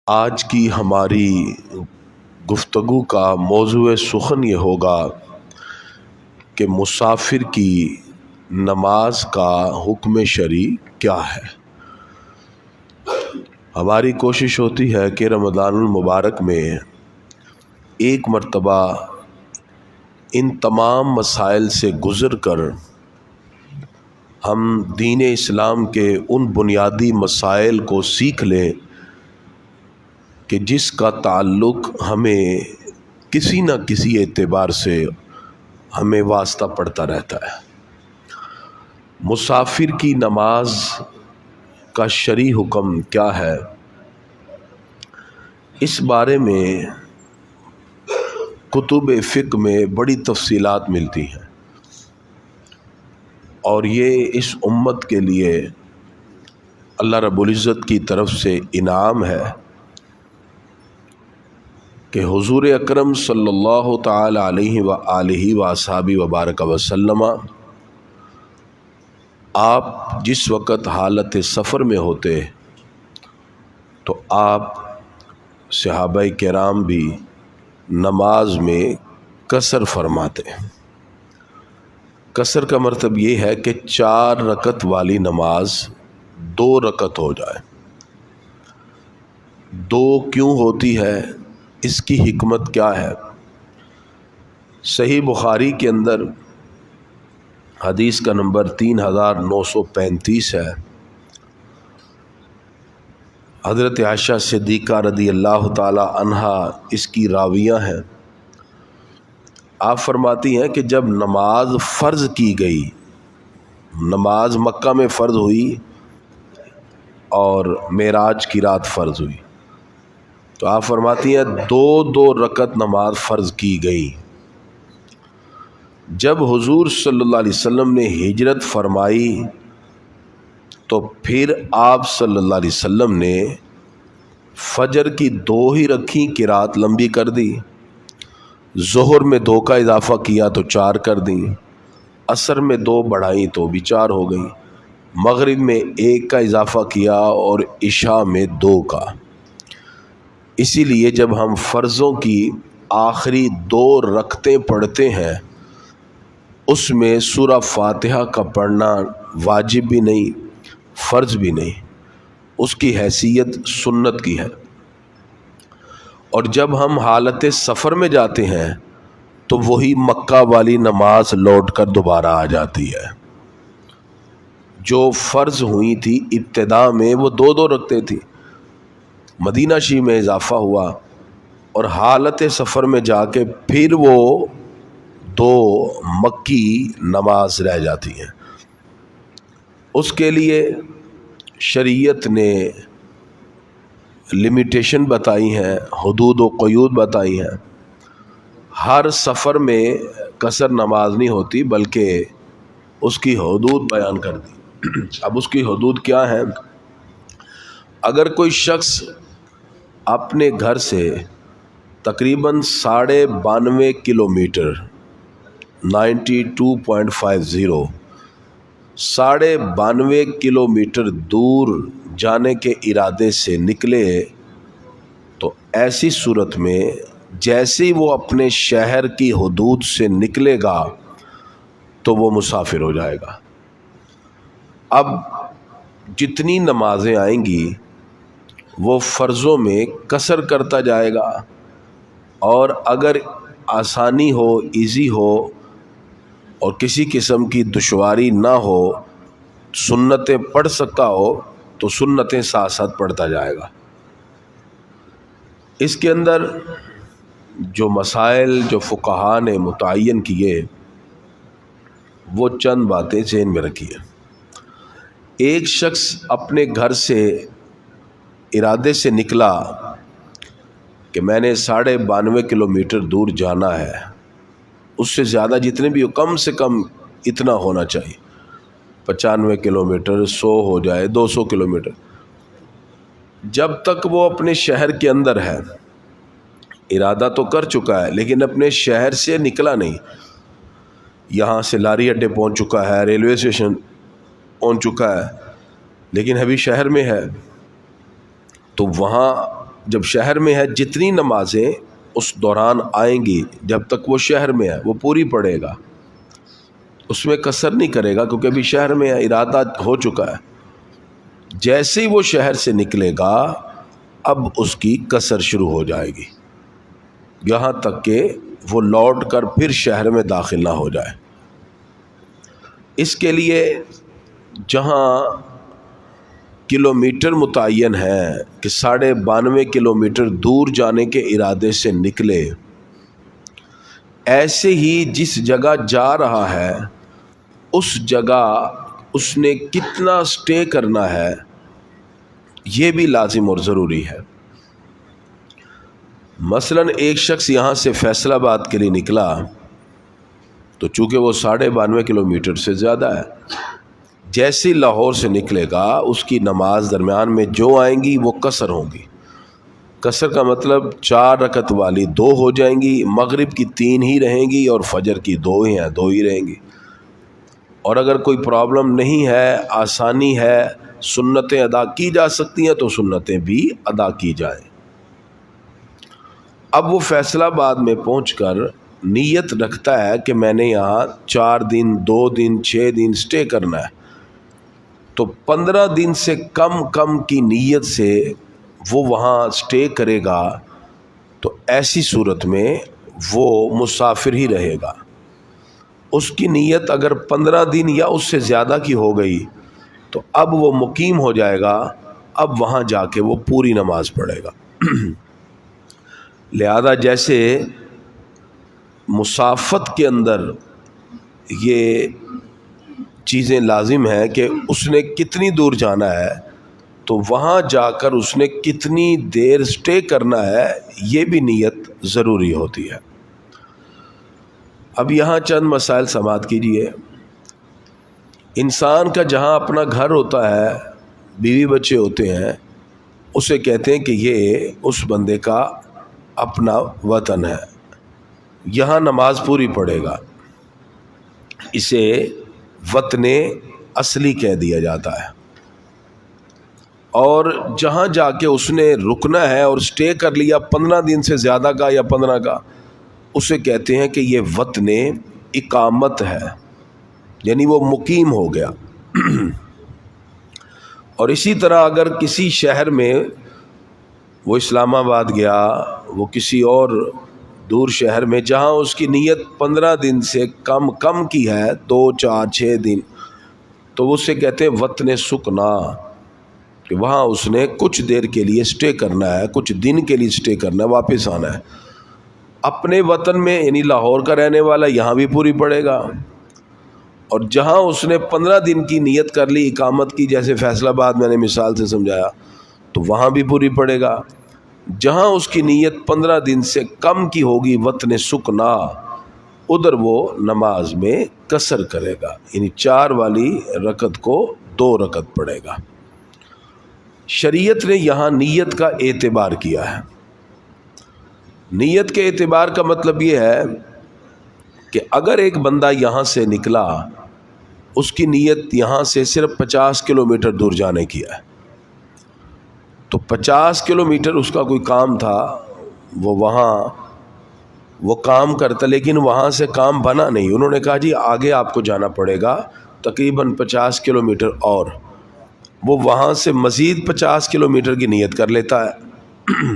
آج کی ہماری گفتگو کا موضوع سخن یہ ہوگا کہ مسافر کی نماز کا حکم شرعی کیا ہے۔ ہماری کوشش ہوتی ہے کہ رمضان المبارک میں ایک مرتبہ ان تمام مسائل سے گزر کر ہم دین اسلام کے ان بنیادی مسائل کو سیکھ لیں کہ جس کا تعلق ہمیں کسی نہ کسی اعتبار سے ہمیں واسطہ پڑتا رہتا ہے۔ مسافر کی نماز کا شرعی حکم کیا ہے، اس بارے میں کتب فقہ میں بڑی تفصیلات ملتی ہیں، اور یہ اس امت کے لیے اللہ رب العزت کی طرف سے انعام ہے کہ حضور اکرم صلی اللہ تعالی علیہ وآلہ وصحبہ وبارک وسلم آپ جس وقت حالت سفر میں ہوتے تو آپ صحابہ کرام بھی نماز میں قصر فرماتے۔ قصر کا مطلب یہ ہے کہ 4 رکعت والی نماز 2 رکعت ہو جائے۔ 2 کیوں ہوتی ہے، اس کی حکمت کیا ہے؟ صحیح بخاری کے اندر حدیث کا نمبر 3935 ہے۔ حضرت عائشہ صدیقہ رضی اللہ تعالی عنہا اس کی راویہ ہیں۔ آپ فرماتی ہیں کہ جب نماز فرض کی گئی، نماز مکہ میں فرض ہوئی اور معراج کی رات فرض ہوئی، تو آپ فرماتی ہیں 2 رکعت نماز فرض کی گئی۔ جب حضور صلی اللہ علیہ وسلم نے ہجرت فرمائی تو پھر آپ صلی اللہ علیہ وسلم نے فجر کی 2 ہی رکھی، قرات لمبی کر دی، ظہر میں 2 کا اضافہ کیا تو 4 کر دی، عصر میں 2 بڑھائیں تو بھی 4 ہو گئی، مغرب میں 1 کا اضافہ کیا اور عشاء میں 2 کا۔ اسی لیے جب ہم فرضوں کی آخری 2 رکعتیں پڑھتے ہیں، اس میں سورہ فاتحہ کا پڑھنا واجب بھی نہیں، فرض بھی نہیں، اس کی حیثیت سنت کی ہے۔ اور جب ہم حالت سفر میں جاتے ہیں تو وہی مکہ والی نماز لوٹ کر دوبارہ آ جاتی ہے۔ جو فرض ہوئی تھی ابتدا میں وہ 2 رکعتیں تھی، مدینہ شریف میں اضافہ ہوا اور حالت سفر میں جا کے پھر وہ 2 مکی نماز رہ جاتی ہیں۔ اس کے لیے شریعت نے لمیٹیشن بتائی ہیں، حدود و قیود بتائی ہیں۔ ہر سفر میں قصر نماز نہیں ہوتی بلکہ اس کی حدود بیان کر دی۔ اب اس کی حدود کیا ہیں؟ اگر کوئی شخص اپنے گھر سے تقریباً 92.5 کلومیٹر 92.50 92 کلومیٹر دور جانے کے ارادے سے نکلے تو ایسی صورت میں جیسے ہی وہ اپنے شہر کی حدود سے نکلے گا تو وہ مسافر ہو جائے گا۔ اب جتنی نمازیں آئیں گی وہ فرضوں میں قصر کرتا جائے گا، اور اگر آسانی ہو، ایزی ہو اور کسی قسم کی دشواری نہ ہو، سنتیں پڑھ سکتا ہو تو سنتیں ساتھ ساتھ پڑھتا جائے گا۔ اس کے اندر جو مسائل جو فقہاء نے متعین کیے وہ چند باتیں ذہن میں رکھیے۔ ایک شخص اپنے گھر سے ارادے سے نکلا کہ میں نے 92 کلومیٹر دور جانا ہے، اس سے زیادہ جتنے بھی ہو، کم سے کم اتنا ہونا چاہیے، 95 کلومیٹر، 100 ہو جائے، 200 کلومیٹر۔ جب تک وہ اپنے شہر کے اندر ہے، ارادہ تو کر چکا ہے لیکن اپنے شہر سے نکلا نہیں، یہاں سے لاری اڈے پہنچ چکا ہے، ریلوے اسٹیشن پہنچ چکا ہے، لیکن ابھی شہر میں ہے، تو وہاں جب شہر میں ہے جتنی نمازیں اس دوران آئیں گی جب تک وہ شہر میں ہے وہ پوری پڑھے گا، اس میں قصر نہیں کرے گا، کیونکہ ابھی شہر میں ارادہ ہو چکا ہے۔ جیسے ہی وہ شہر سے نکلے گا اب اس کی قصر شروع ہو جائے گی، یہاں تک کہ وہ لوٹ کر پھر شہر میں داخل نہ ہو جائے۔ اس کے لیے جہاں کلومیٹر متعین ہے کہ 92.5 کلومیٹر دور جانے کے ارادے سے نکلے، ایسے ہی جس جگہ جا رہا ہے اس جگہ اس نے کتنا سٹے کرنا ہے یہ بھی لازم اور ضروری ہے۔ مثلا ایک شخص یہاں سے فیصل آباد کے لیے نکلا تو چونکہ وہ 92.5 کلومیٹر سے زیادہ ہے، جیسے لاہور سے نکلے گا اس کی نماز درمیان میں جو آئیں گی وہ قصر ہوں گی۔ قصر کا مطلب 4 رکعت والی 2 ہو جائیں گی، مغرب کی 3 ہی رہیں گی اور فجر کی 2 ہی رہیں گی۔ اور اگر کوئی پرابلم نہیں ہے، آسانی ہے، سنتیں ادا کی جا سکتی ہیں تو سنتیں بھی ادا کی جائیں۔ اب وہ فیصل آباد میں پہنچ کر نیت رکھتا ہے کہ میں نے یہاں 4 دن 2 دن 6 دن سٹے کرنا ہے، تو 15 دن سے کم کی نیت سے وہ وہاں سٹے کرے گا، تو ایسی صورت میں وہ مسافر ہی رہے گا۔ اس کی نیت اگر 15 دن یا اس سے زیادہ کی ہو گئی تو اب وہ مقیم ہو جائے گا، اب وہاں جا کے وہ پوری نماز پڑھے گا۔ لہذا جیسے مسافت کے اندر یہ چیزیں لازم ہیں کہ اس نے کتنی دور جانا ہے تو وہاں جا کر اس نے کتنی دیر سٹے کرنا ہے یہ بھی نیت ضروری ہوتی ہے۔ اب یہاں چند مسائل سماعت کیجیے۔ انسان کا جہاں اپنا گھر ہوتا ہے، بیوی بچے ہوتے ہیں، اسے کہتے ہیں کہ یہ اس بندے کا اپنا وطن ہے، یہاں نماز پوری پڑھے گا، اسے وطن اصلی کہہ دیا جاتا ہے۔ اور جہاں جا کے اس نے رکنا ہے اور سٹے کر لیا 15 دن سے زیادہ کا یا 15 کا، اسے کہتے ہیں کہ یہ وطن اقامت ہے، یعنی وہ مقیم ہو گیا۔ اور اسی طرح اگر کسی شہر میں وہ اسلام آباد گیا، وہ کسی اور دور شہر میں جہاں اس کی نیت 15 دن سے کم کی ہے، 2 4 6 دن، تو اسے کہتے ہیں وطن سکنا، کہ وہاں اس نے کچھ دیر کے لیے سٹے کرنا ہے، کچھ دن کے لیے سٹے کرنا ہے، واپس آنا ہے۔ اپنے وطن میں یعنی لاہور کا رہنے والا یہاں بھی پوری پڑے گا، اور جہاں اس نے 15 دن کی نیت کر لی اقامت کی، جیسے فیصل آباد میں نے مثال سے سمجھایا، تو وہاں بھی پوری پڑے گا۔ جہاں اس کی نیت 15 دن سے کم کی ہوگی وطن سکنا، ادھر وہ نماز میں قصر کرے گا، یعنی 4 والی رکعت کو 2 رکعت پڑھے گا۔ شریعت نے یہاں نیت کا اعتبار کیا ہے۔ نیت کے اعتبار کا مطلب یہ ہے کہ اگر ایک بندہ یہاں سے نکلا، اس کی نیت یہاں سے صرف 50 کلومیٹر دور جانے کی ہے، تو 50 کلومیٹر اس کا کوئی کام تھا، وہ کام کرتا، لیکن وہاں سے کام بنا نہیں، انہوں نے کہا جی آگے آپ کو جانا پڑے گا تقریباً 50 کلومیٹر، اور وہ وہاں سے مزید 50 کلومیٹر کی نیت کر لیتا ہے۔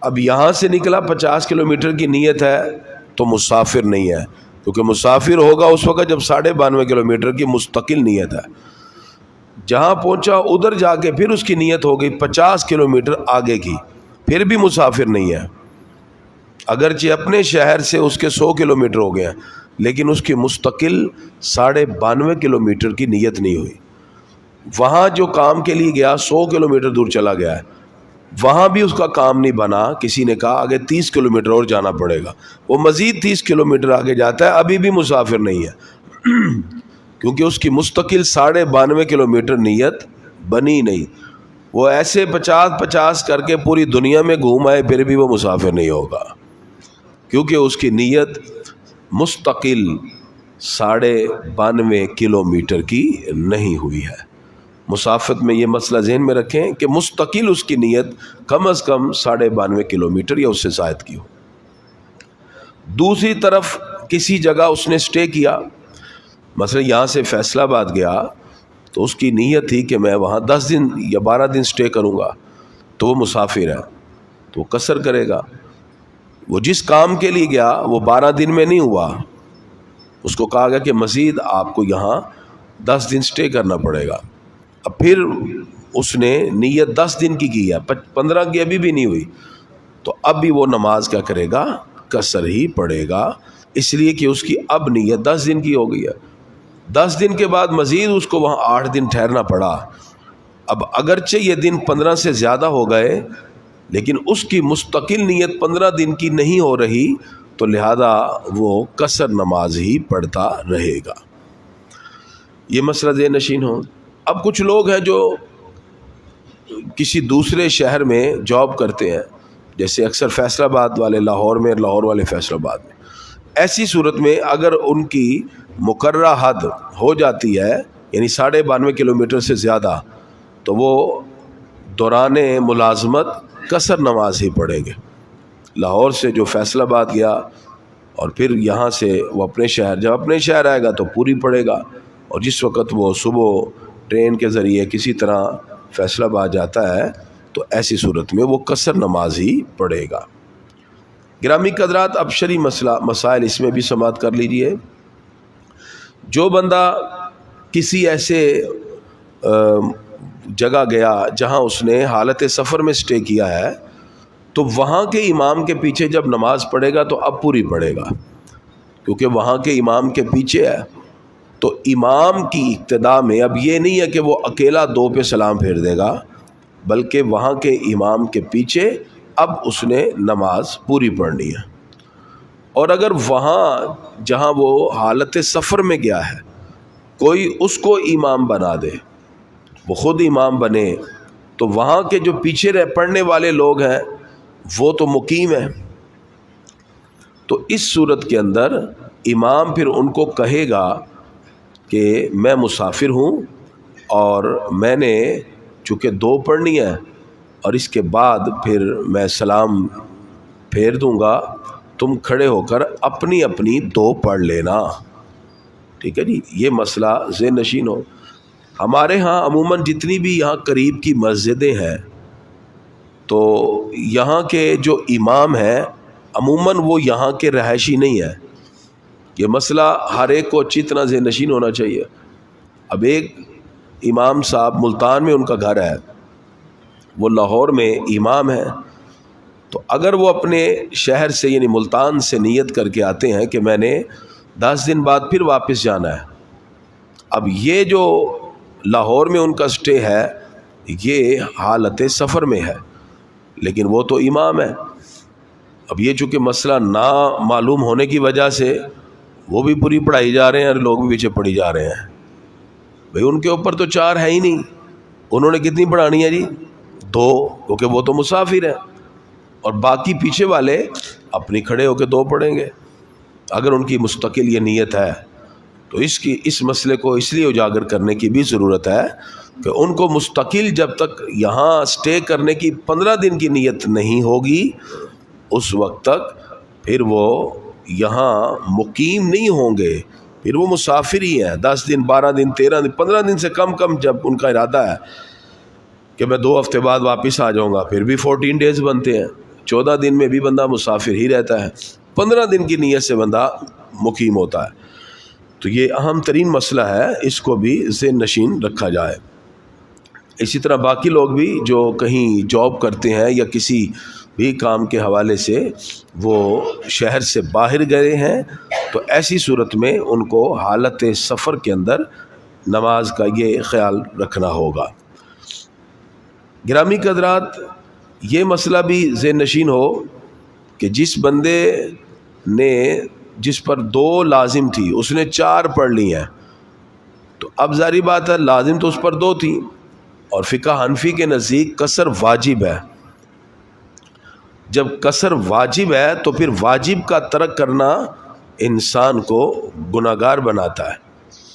اب یہاں سے نکلا 50 کلومیٹر کی نیت ہے تو مسافر نہیں ہے، کیونکہ مسافر ہوگا اس وقت جب 92.5 کلومیٹر کی مستقل نیت ہے۔ جہاں پہنچا ادھر جا کے پھر اس کی نیت ہو گئی 50 کلومیٹر آگے کی، پھر بھی مسافر نہیں ہے، اگرچہ اپنے شہر سے اس کے 100 کلومیٹر ہو گئے ہیں، لیکن اس کی مستقل 92.5 کلومیٹر کی نیت نہیں ہوئی۔ وہاں جو کام کے لیے گیا 100 کلومیٹر دور چلا گیا ہے، وہاں بھی اس کا کام نہیں بنا، کسی نے کہا آگے 30 کلومیٹر اور جانا پڑے گا، وہ مزید 30 کلومیٹر آگے جاتا ہے، ابھی بھی مسافر نہیں ہے، کیونکہ اس کی مستقل 92.5 کلومیٹر نیت بنی نہیں۔ وہ ایسے 50 کر کے پوری دنیا میں گھوم آئے پھر بھی وہ مسافر نہیں ہوگا، کیونکہ اس کی نیت مستقل 92.5 کلومیٹر کی نہیں ہوئی ہے۔ مسافت میں یہ مسئلہ ذہن میں رکھیں کہ مستقل اس کی نیت کم از کم 92.5 کلومیٹر یا اس سے زائد کی ہو۔ دوسری طرف کسی جگہ اس نے سٹے کیا، مثلا یہاں سے فیصل آباد گیا تو اس کی نیت تھی کہ میں وہاں 10 دن یا 12 دن سٹے کروں گا، تو وہ مسافر ہے تو وہ قصر کرے گا۔ وہ جس کام کے لیے گیا وہ 12 دن میں نہیں ہوا، اس کو کہا گیا کہ مزید آپ کو یہاں 10 دن سٹے کرنا پڑے گا۔ اب پھر اس نے نیت 10 دن کی ہے، 15 کی ابھی بھی نہیں ہوئی، تو اب بھی وہ نماز کیا کرے گا؟ قصر ہی پڑے گا، اس لیے کہ اس کی اب نیت 10 دن کی ہو گئی ہے۔ 10 دن کے بعد مزید اس کو وہاں 8 دن ٹھہرنا پڑا۔ اب اگرچہ یہ دن 15 سے زیادہ ہو گئے لیکن اس کی مستقل نیت 15 دن کی نہیں ہو رہی، تو لہذا وہ قصر نماز ہی پڑھتا رہے گا۔ یہ مسئلہ ذہن نشین ہو۔ اب کچھ لوگ ہیں جو کسی دوسرے شہر میں جاب کرتے ہیں، جیسے اکثر فیصل آباد والے لاہور میں، لاہور والے فیصل آباد میں۔ ایسی صورت میں اگر ان کی مقررہ حد ہو جاتی ہے یعنی 92.5 کلومیٹر سے زیادہ، تو وہ دوران ملازمت قصر نماز ہی پڑھیں گے۔ لاہور سے جو فیصل آباد گیا اور پھر یہاں سے وہ اپنے شہر، جب اپنے شہر آئے گا تو پوری پڑھے گا، اور جس وقت وہ صبح ٹرین کے ذریعے کسی طرح فیصل آباد جاتا ہے تو ایسی صورت میں وہ قصر نماز ہی پڑھے گا۔ گرامی قدرات، اب شرعی مسائل اس میں بھی سماعت کر لیجئے۔ جو بندہ کسی ایسے جگہ گیا جہاں اس نے حالت سفر میں سٹے کیا ہے، تو وہاں کے امام کے پیچھے جب نماز پڑھے گا تو اب پوری پڑھے گا، کیونکہ وہاں کے امام کے پیچھے ہے۔ تو امام کی اقتداء میں اب یہ نہیں ہے کہ وہ اکیلا 2 پہ سلام پھیر دے گا، بلکہ وہاں کے امام کے پیچھے اب اس نے نماز پوری پڑھنی ہے۔ اور اگر وہاں جہاں وہ حالت سفر میں گیا ہے کوئی اس کو امام بنا دے، وہ خود امام بنے، تو وہاں کے جو پیچھے پڑھنے والے لوگ ہیں وہ تو مقیم ہیں، تو اس صورت کے اندر امام پھر ان کو کہے گا کہ میں مسافر ہوں اور میں نے چونکہ 2 پڑھنی ہے اور اس کے بعد پھر میں سلام پھیر دوں گا، تم کھڑے ہو کر اپنی اپنی 2 پڑھ لینا۔ ٹھیک ہے جی، یہ مسئلہ ذہن نشین ہو۔ ہمارے ہاں عموماً جتنی بھی یہاں قریب کی مسجدیں ہیں تو یہاں کے جو امام ہیں عموماً وہ یہاں کے رہائشی نہیں ہیں۔ یہ مسئلہ ہر ایک کو اچھی طرح ذہن نشین ہونا چاہیے۔ اب ایک امام صاحب ملتان میں ان کا گھر ہے، وہ لاہور میں امام ہے، تو اگر وہ اپنے شہر سے یعنی ملتان سے نیت کر کے آتے ہیں کہ میں نے 10 دن بعد پھر واپس جانا ہے، اب یہ جو لاہور میں ان کا سٹے ہے یہ حالت سفر میں ہے، لیکن وہ تو امام ہے۔ اب یہ چونکہ مسئلہ نہ معلوم ہونے کی وجہ سے وہ بھی پوری پڑھائی جا رہے ہیں اور لوگ بھی پیچھے پڑھی جا رہے ہیں۔ بھئی ان کے اوپر تو 4 ہے ہی نہیں، انہوں نے کتنی پڑھانی ہے جی؟ 2، کیونکہ وہ تو مسافر ہیں، اور باقی پیچھے والے اپنی کھڑے ہو کے 2 پڑھیں گے۔ اگر ان کی مستقل یہ نیت ہے تو اس مسئلے کو اس لیے اجاگر کرنے کی بھی ضرورت ہے کہ ان کو مستقل جب تک یہاں سٹے کرنے کی 15 دن کی نیت نہیں ہوگی اس وقت تک پھر وہ یہاں مقیم نہیں ہوں گے، پھر وہ مسافر ہی ہیں۔ 10 دن 12 دن 13 دن 15 دن سے کم جب ان کا ارادہ ہے کہ میں 2 ہفتے بعد واپس آ جاؤں گا، پھر بھی 14 ڈیز بنتے ہیں، 14 دن میں بھی بندہ مسافر ہی رہتا ہے، 15 دن کی نیت سے بندہ مقیم ہوتا ہے۔ تو یہ اہم ترین مسئلہ ہے، اس کو بھی ذہن نشین رکھا جائے۔ اسی طرح باقی لوگ بھی جو کہیں جاب کرتے ہیں یا کسی بھی کام کے حوالے سے وہ شہر سے باہر گئے ہیں، تو ایسی صورت میں ان کو حالت سفر کے اندر نماز کا یہ خیال رکھنا ہوگا۔ گرامی قدرات، یہ مسئلہ بھی ذہن نشین ہو کہ جس بندے نے جس پر 2 لازم تھی اس نے 4 پڑھ لی ہیں، تو اب ظاہری بات ہے لازم تو اس پر 2 تھی، اور فقہ حنفی کے نزدیک قصر واجب ہے۔ جب قصر واجب ہے تو پھر واجب کا ترک کرنا انسان کو گناہگار بناتا ہے،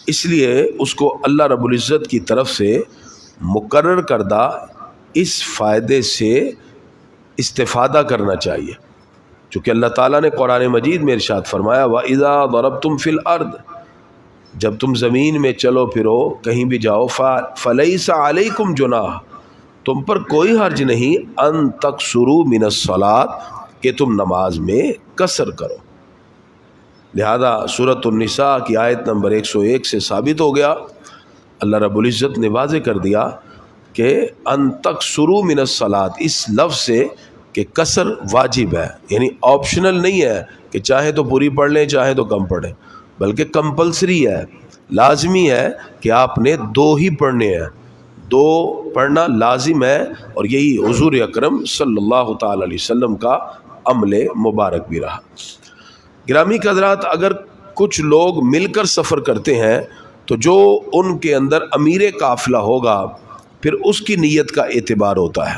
اس لیے اس کو اللہ رب العزت کی طرف سے مقرر کردہ اس فائدے سے استفادہ کرنا چاہیے، چونکہ اللہ تعالیٰ نے قرآن مجید میں ارشاد فرمایا وَإِذَا ضَرَبْتُمْ فِي الْأَرْضِ، جب تم زمین میں چلو پھرو کہیں بھی جاؤ، فَلَيْسَ عَلَيْكُمْ جُنَاحٌ، تم پر کوئی حرج نہیں، ان تقصروا من الصلاۃ، کہ تم نماز میں قصر کرو۔ لہذا سورۃ النساء کی آیت نمبر 101 سے ثابت ہو گیا، اللہ رب العزت نے واضح کر دیا کہ ان تقصروا من الصلاۃ، اس لفظ سے کہ قصر واجب ہے، یعنی آپشنل نہیں ہے کہ چاہے تو پوری پڑھ لیں چاہے تو کم پڑھیں، بلکہ کمپلسری ہے، لازمی ہے کہ آپ نے 2 ہی پڑھنے ہیں، 2 پڑھنا لازم ہے، اور یہی حضور اکرم صلی اللہ تعالی علیہ وسلم کا عمل مبارک بھی رہا۔ گرامی حضرات، اگر کچھ لوگ مل کر سفر کرتے ہیں تو جو ان کے اندر امیر قافلہ ہوگا پھر اس کی نیت کا اعتبار ہوتا ہے،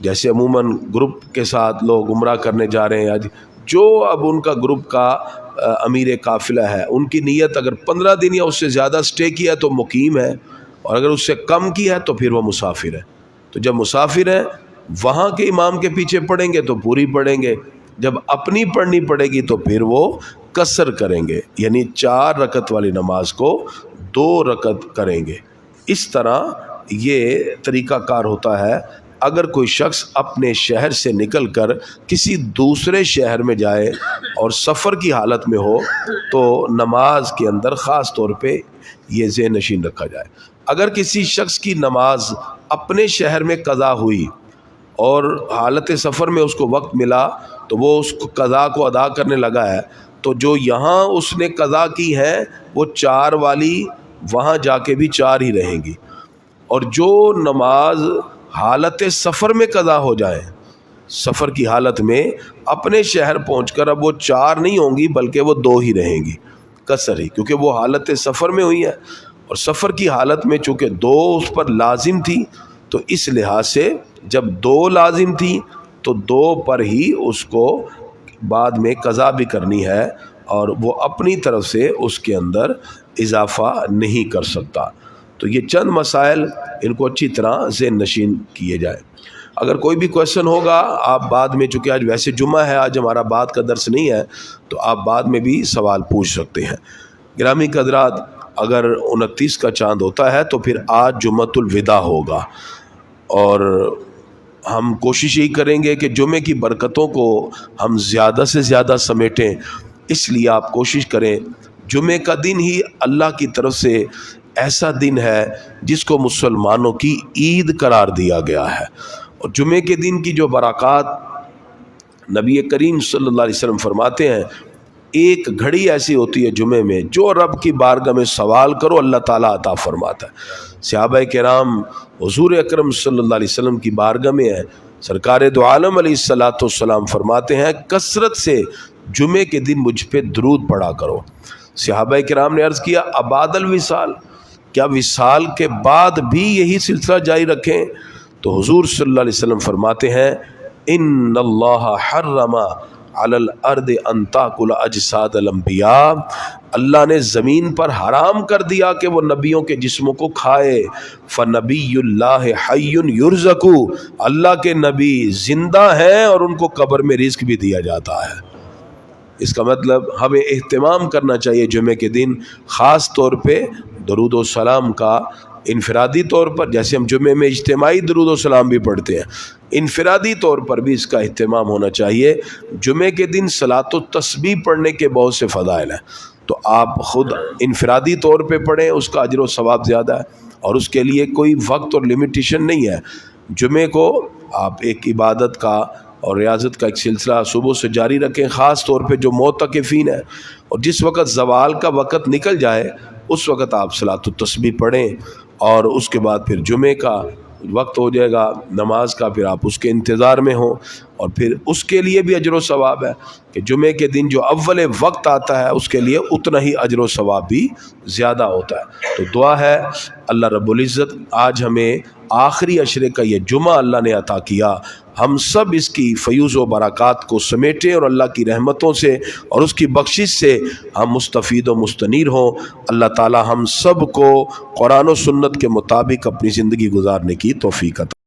جیسے عموماً گروپ کے ساتھ لوگ عمرہ کرنے جا رہے ہیں، جو اب ان کا گروپ کا امیر قافلہ ہے ان کی نیت اگر 15 دن یا اس سے زیادہ سٹے کیا تو مقیم ہے، اور اگر اس سے کم کیا ہے تو پھر وہ مسافر ہے۔ تو جب مسافر ہیں وہاں کے امام کے پیچھے پڑھیں گے تو پوری پڑھیں گے، جب اپنی پڑھنی پڑے گی تو پھر وہ قصر کریں گے، یعنی 4 رکعت والی نماز کو 2 رکعت کریں گے۔ اس طرح یہ طریقہ کار ہوتا ہے۔ اگر کوئی شخص اپنے شہر سے نکل کر کسی دوسرے شہر میں جائے اور سفر کی حالت میں ہو تو نماز کے اندر خاص طور پہ یہ ذہن نشین رکھا جائے، اگر کسی شخص کی نماز اپنے شہر میں قضا ہوئی اور حالت سفر میں اس کو وقت ملا تو وہ اس قضا کو ادا کرنے لگا ہے، تو جو یہاں اس نے قضا کی ہے وہ 4 والی وہاں جا کے بھی 4 ہی رہیں گی، اور جو نماز حالت سفر میں قضا ہو جائے، سفر کی حالت میں اپنے شہر پہنچ کر اب وہ 4 نہیں ہوں گی بلکہ وہ 2 ہی رہیں گی، قصر ہی، کیونکہ وہ حالت سفر میں ہوئی ہے، اور سفر کی حالت میں چونکہ 2 اس پر لازم تھی تو اس لحاظ سے جب 2 لازم تھی تو 2 پر ہی اس کو بعد میں قضا بھی کرنی ہے، اور وہ اپنی طرف سے اس کے اندر اضافہ نہیں کر سکتا۔ تو یہ چند مسائل ان کو اچھی طرح ذہن نشین کیے جائے۔ اگر کوئی بھی کویشچن ہوگا آپ بعد میں، چونکہ آج ویسے جمعہ ہے، آج ہمارا بعد کا درس نہیں ہے، تو آپ بعد میں بھی سوال پوچھ سکتے ہیں۔ گرامی حضرات، اگر 29 کا چاند ہوتا ہے تو پھر آج جمعۃ الوداع ہوگا، اور ہم کوشش یہی کریں گے کہ جمعے کی برکتوں کو ہم زیادہ سے زیادہ سمیٹیں، اس لیے آپ کوشش کریں۔ جمعے کا دن ہی اللہ کی طرف سے ایسا دن ہے جس کو مسلمانوں کی عید قرار دیا گیا ہے، اور جمعے کے دن کی جو برکات نبی کریم صلی اللہ علیہ وسلم فرماتے ہیں، ایک گھڑی ایسی ہوتی ہے جمعے میں جو رب کی بارگاہ میں سوال کرو اللہ تعالیٰ عطا فرماتا ہے۔ صحابہ کرام حضور اکرم صلی اللہ علیہ وسلم کی بارگاہ میں ہیں، سرکار دو عالم علیہ الصلوۃ والسلام فرماتے ہیں کثرت سے جمعے کے دن مجھ پہ درود پڑھا کرو۔ صحابہ کرام نے عرض کیا ابعد الوصال، کیا وصال کے بعد بھی یہی سلسلہ جاری رکھیں؟ تو حضور صلی اللہ علیہ وسلم فرماتے ہیں ان اللہ حرم علی الارض ان تاکل اجساد الانبیاء، اللہ نے زمین پر حرام کر دیا کہ وہ نبیوں کے جسموں کو کھائے۔ فنبی اللہ حی یرزق، اللہ کے نبی زندہ ہیں اور ان کو قبر میں رزق بھی دیا جاتا ہے۔ اس کا مطلب ہمیں اہتمام کرنا چاہیے جمعے کے دن، خاص طور پہ درود و سلام کا انفرادی طور پر، جیسے ہم جمعے میں اجتماعی درود و سلام بھی پڑھتے ہیں، انفرادی طور پر بھی اس کا اہتمام ہونا چاہیے۔ جمعے کے دن صلاۃ و تسبیح پڑھنے کے بہت سے فضائل ہیں، تو آپ خود انفرادی طور پہ پڑھیں، اس کا اجر و ثواب زیادہ ہے، اور اس کے لیے کوئی وقت اور لمیٹیشن نہیں ہے۔ جمعے کو آپ ایک عبادت کا اور ریاضت کا ایک سلسلہ صبح سے جاری رکھیں، خاص طور پہ جو معتکفین ہیں، اور جس وقت زوال کا وقت نکل جائے اس وقت آپ صلاۃ التسبیح پڑھیں، اور اس کے بعد پھر جمعے کا وقت ہو جائے گا نماز کا، پھر آپ اس کے انتظار میں ہوں، اور پھر اس کے لیے بھی اجر و ثواب ہے کہ جمعے کے دن جو اول وقت آتا ہے اس کے لیے اتنا ہی اجر و ثواب بھی زیادہ ہوتا ہے۔ تو دعا ہے اللہ رب العزت آج ہمیں آخری عشرے کا یہ جمعہ اللہ نے عطا کیا، ہم سب اس کی فیوز و برکات کو سمیٹیں اور اللہ کی رحمتوں سے اور اس کی بخشش سے ہم مستفید و مستنیر ہوں۔ اللہ تعالی ہم سب کو قرآن و سنت کے مطابق اپنی زندگی گزارنے کی توفیق عطا